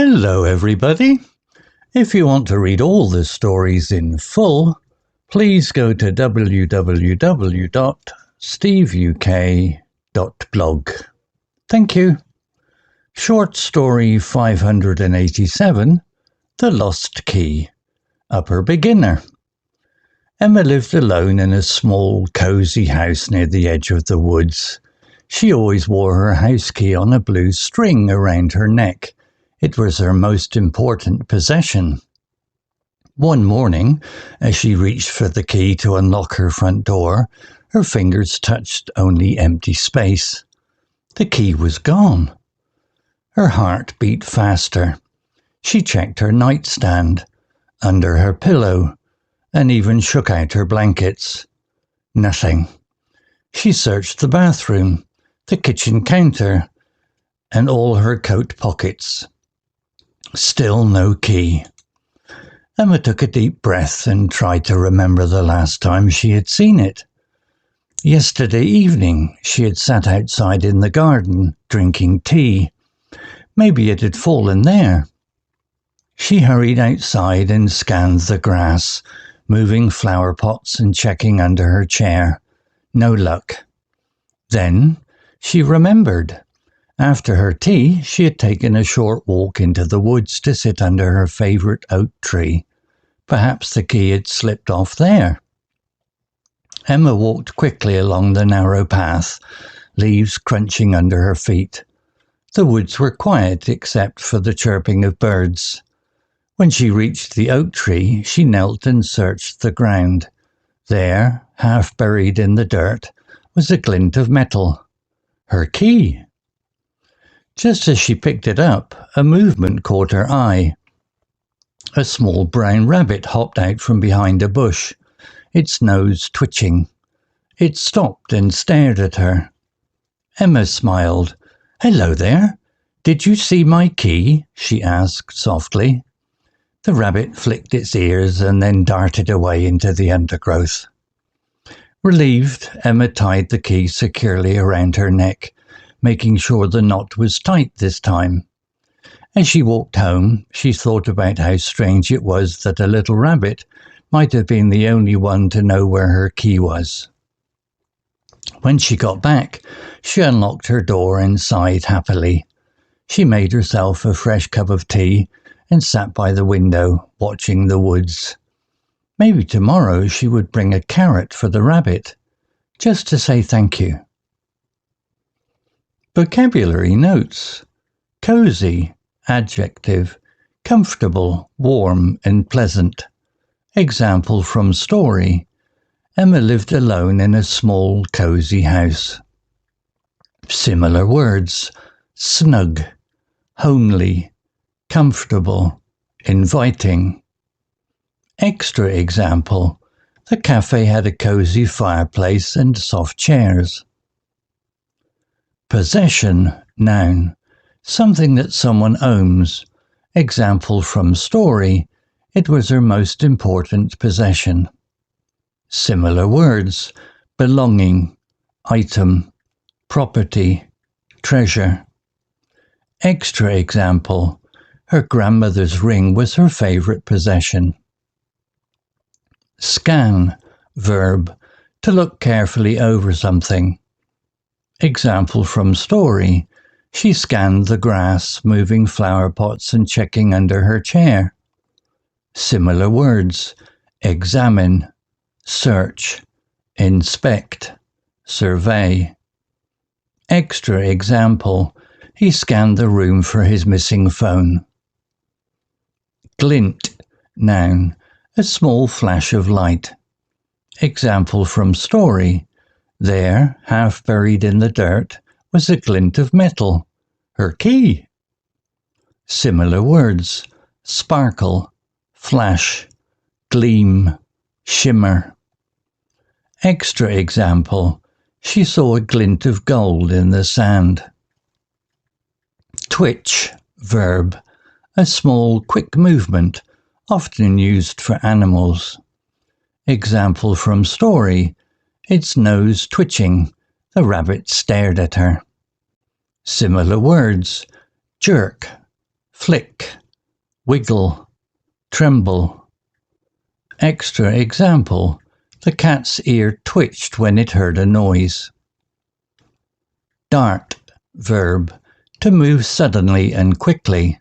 Hello everybody! If you want to read all the stories in full, please go to www.steveuk.blog. Thank you. Short story 587, The Lost Key. Upper beginner. Emma lived alone in a small, cosy house near the edge of the woods. She always wore her house key on a blue string around her neck. It was her most important possession. One morning, as she reached for the key to unlock her front door, her fingers touched only empty space. The key was gone. Her heart beat faster. She checked her nightstand, under her pillow, and even shook out her blankets. Nothing. She searched the bathroom, the kitchen counter, and all her coat pockets. Still no key. Emma took a deep breath and tried to remember the last time she had seen it. Yesterday evening, she had sat outside in the garden, drinking tea. Maybe it had fallen there. She hurried outside and scanned the grass, moving flower pots and checking under her chair. No luck. Then she remembered. After her tea, she had taken a short walk into the woods to sit under her favourite oak tree. Perhaps the key had slipped off there. Emma walked quickly along the narrow path, leaves crunching under her feet. The woods were quiet except for the chirping of birds. When she reached the oak tree, she knelt and searched the ground. There, half buried in the dirt, was a glint of metal. Her key! Just as she picked it up, a movement caught her eye. A small brown rabbit hopped out from behind a bush, its nose twitching. It stopped and stared at her. Emma smiled. "Hello there. Did you see my key?" she asked softly. The rabbit flicked its ears and then darted away into the undergrowth. Relieved, Emma tied the key securely around her neck, making sure the knot was tight this time. As she walked home, she thought about how strange it was that a little rabbit might have been the only one to know where her key was. When she got back, she unlocked her door and sighed happily. She made herself a fresh cup of tea and sat by the window, watching the woods. Maybe tomorrow she would bring a carrot for the rabbit, just to say thank you. Vocabulary notes. Cosy, adjective, comfortable, warm and pleasant. Example from story. Emma lived alone in a small, cosy house. Similar words. Snug, homely, comfortable, inviting. Extra example. The cafe had a cosy fireplace and soft chairs. Possession, noun. Something that someone owns. Example from story. It was her most important possession. Similar words. Belonging, item, property, treasure. Extra example. Her grandmother's ring was her favourite possession. Scan, verb. To look carefully over something. Example from story. She scanned the grass, moving flower pots and checking under her chair. Similar words. Examine, search, inspect, survey. Extra example. He scanned the room for his missing phone. Glint, noun. A small flash of light. Example from story. There, half buried in the dirt, was a glint of metal. Her key. Similar words. Sparkle, flash, gleam, shimmer. Extra example. She saw a glint of gold in the sand. Twitch, verb. A small, quick movement, often used for animals. Example from story. Its nose twitching. The rabbit stared at her. Similar words. Jerk, flick, wiggle, tremble. Extra example, the cat's ear twitched when it heard a noise. Dart, verb, to move suddenly and quickly.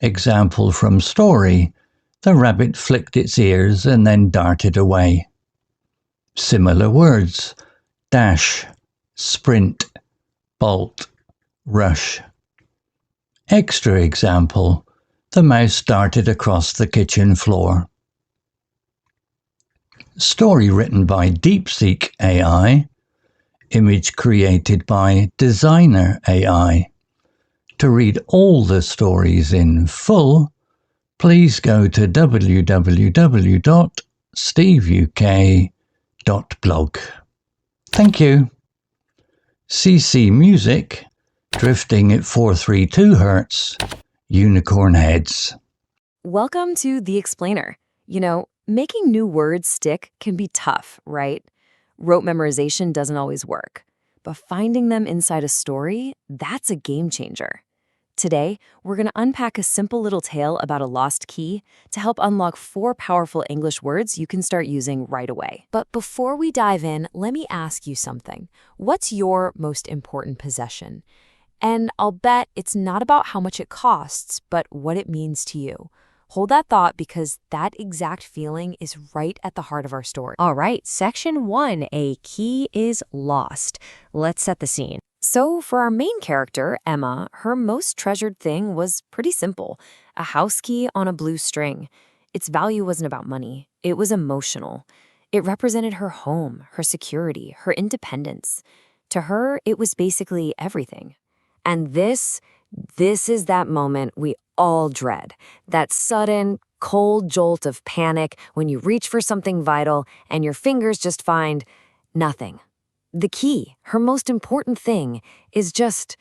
Example from story, the rabbit flicked its ears and then darted away. Similar words, dash, sprint, bolt, rush. Extra example, the mouse darted across the kitchen floor. Story written by DeepSeek AI. Image created by Designer AI. To read all the stories in full, please go to www.steveuk.blog. Thank you. CC Music, drifting at 432 Hz, unicorn heads. Welcome to The Explainer. You know, making new words stick can be tough, right? Rote memorization doesn't always work. But finding them inside a story, that's a game changer. Today, we're going to unpack a simple little tale about a lost key to help unlock 4 powerful English words you can start using right away. But before we dive in, let me ask you something. What's your most important possession? And I'll bet it's not about how much it costs, but what it means to you. Hold that thought because that exact feeling is right at the heart of our story. All right, section 1, a key is lost. Let's set the scene. So for our main character, Emma, her most treasured thing was pretty simple, a house key on a blue string. Its value wasn't about money, it was emotional. It represented her home, her security, her independence. To her, it was basically everything. And this is that moment we all dread, that sudden, cold jolt of panic when you reach for something vital and your fingers just find nothing. The key, her most important thing, is just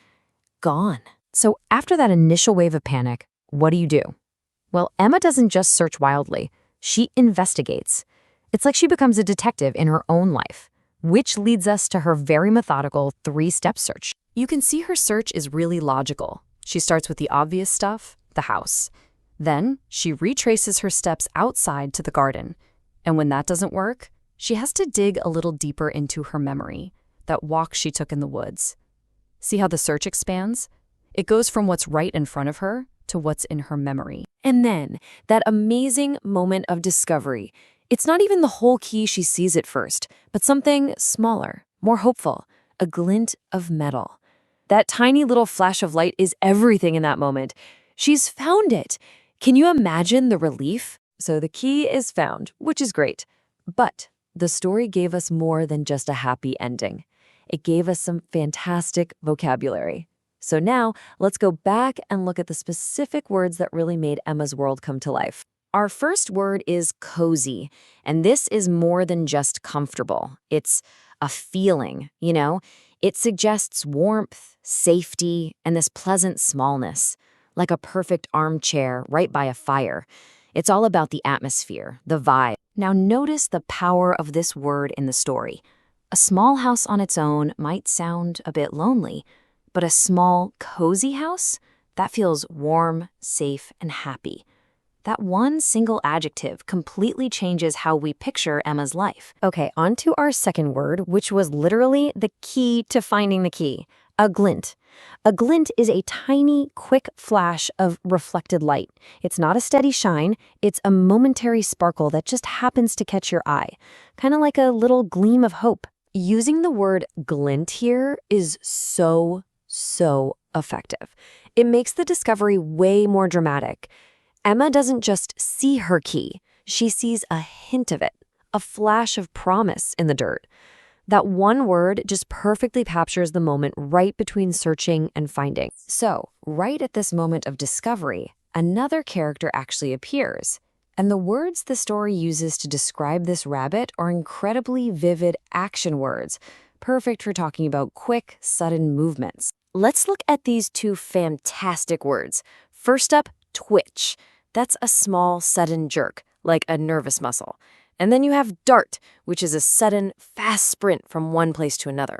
gone. So after that initial wave of panic, what do? Well, Emma doesn't just search wildly, she investigates. It's like she becomes a detective in her own life, which leads us to her very methodical 3-step search. You can see her search is really logical. She starts with the obvious stuff, the house. Then she retraces her steps outside to the garden. And when that doesn't work, she has to dig a little deeper into her memory, that walk she took in the woods. See how the search expands? It goes from what's right in front of her to what's in her memory. And then, that amazing moment of discovery. It's not even the whole key she sees at first, but something smaller, more hopeful, a glint of metal. That tiny little flash of light is everything in that moment. She's found it. Can you imagine the relief? So the key is found, which is great. But the story gave us more than just a happy ending. It gave us some fantastic vocabulary. So now, let's go back and look at the specific words that really made Emma's world come to life. Our first word is cozy, and this is more than just comfortable. It's a feeling, you know? It suggests warmth, safety, and this pleasant smallness, like a perfect armchair right by a fire. It's all about the atmosphere, the vibe. Now notice the power of this word in the story. A small house on its own might sound a bit lonely, but a small, cozy house? That feels warm, safe, and happy. That one single adjective completely changes how we picture Emma's life. Okay, on to our second word, which was literally the key to finding the key, a glint. A glint is a tiny, quick flash of reflected light. It's not a steady shine, it's a momentary sparkle that just happens to catch your eye, kind of like a little gleam of hope. Using the word glint here is so effective. It makes the discovery way more dramatic. Emma doesn't just see her key, she sees a hint of it, a flash of promise in the dirt. That one word just perfectly captures the moment right between searching and finding. So, right at this moment of discovery, another character actually appears. And the words the story uses to describe this rabbit are incredibly vivid action words, perfect for talking about quick, sudden movements. Let's look at these 2 fantastic words. First up, twitch. That's a small, sudden jerk, like a nervous muscle. And then you have dart, which is a sudden, fast sprint from one place to another.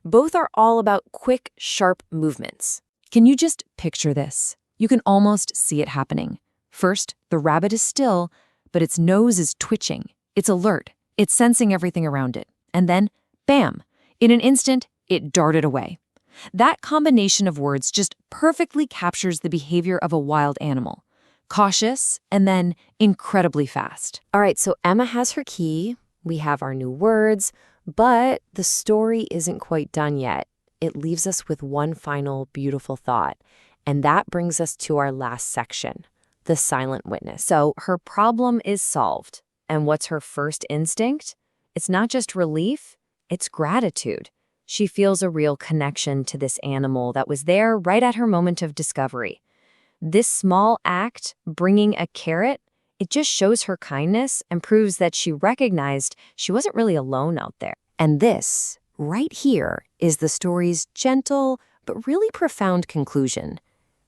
Both are all about quick, sharp movements. Can you just picture this? You can almost see it happening. First, the rabbit is still, but its nose is twitching. It's alert. It's sensing everything around it. And then, bam! In an instant, it darted away. That combination of words just perfectly captures the behavior of a wild animal. Cautious, and then incredibly fast. All right, so Emma has her key. We have our new words, but the story isn't quite done yet. It leaves us with one final beautiful thought, and that brings us to our last section, the silent witness. So her problem is solved, and what's her first instinct? It's not just relief, it's gratitude. She feels a real connection to this animal that was there right at her moment of discovery. This small act, bringing a carrot, it just shows her kindness and proves that she recognized she wasn't really alone out there. And this, right here, is the story's gentle but really profound conclusion.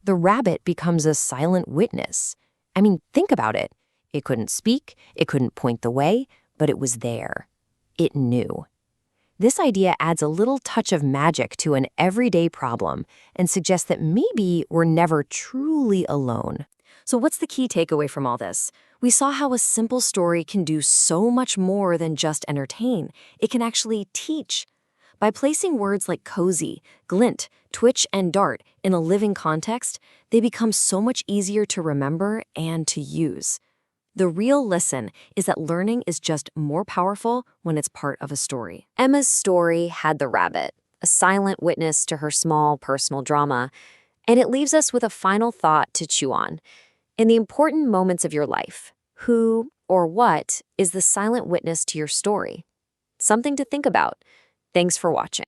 The rabbit becomes a silent witness. I mean, think about it. It couldn't speak, it couldn't point the way, but it was there. It knew. This idea adds a little touch of magic to an everyday problem and suggests that maybe we're never truly alone. So what's the key takeaway from all this? We saw how a simple story can do so much more than just entertain. It can actually teach. By placing words like cozy, glint, twitch, and dart in a living context, they become so much easier to remember and to use. The real lesson is that learning is just more powerful when it's part of a story. Emma's story had the rabbit, a silent witness to her small personal drama, and it leaves us with a final thought to chew on. In the important moments of your life, who or what is the silent witness to your story? Something to think about. Thanks for watching.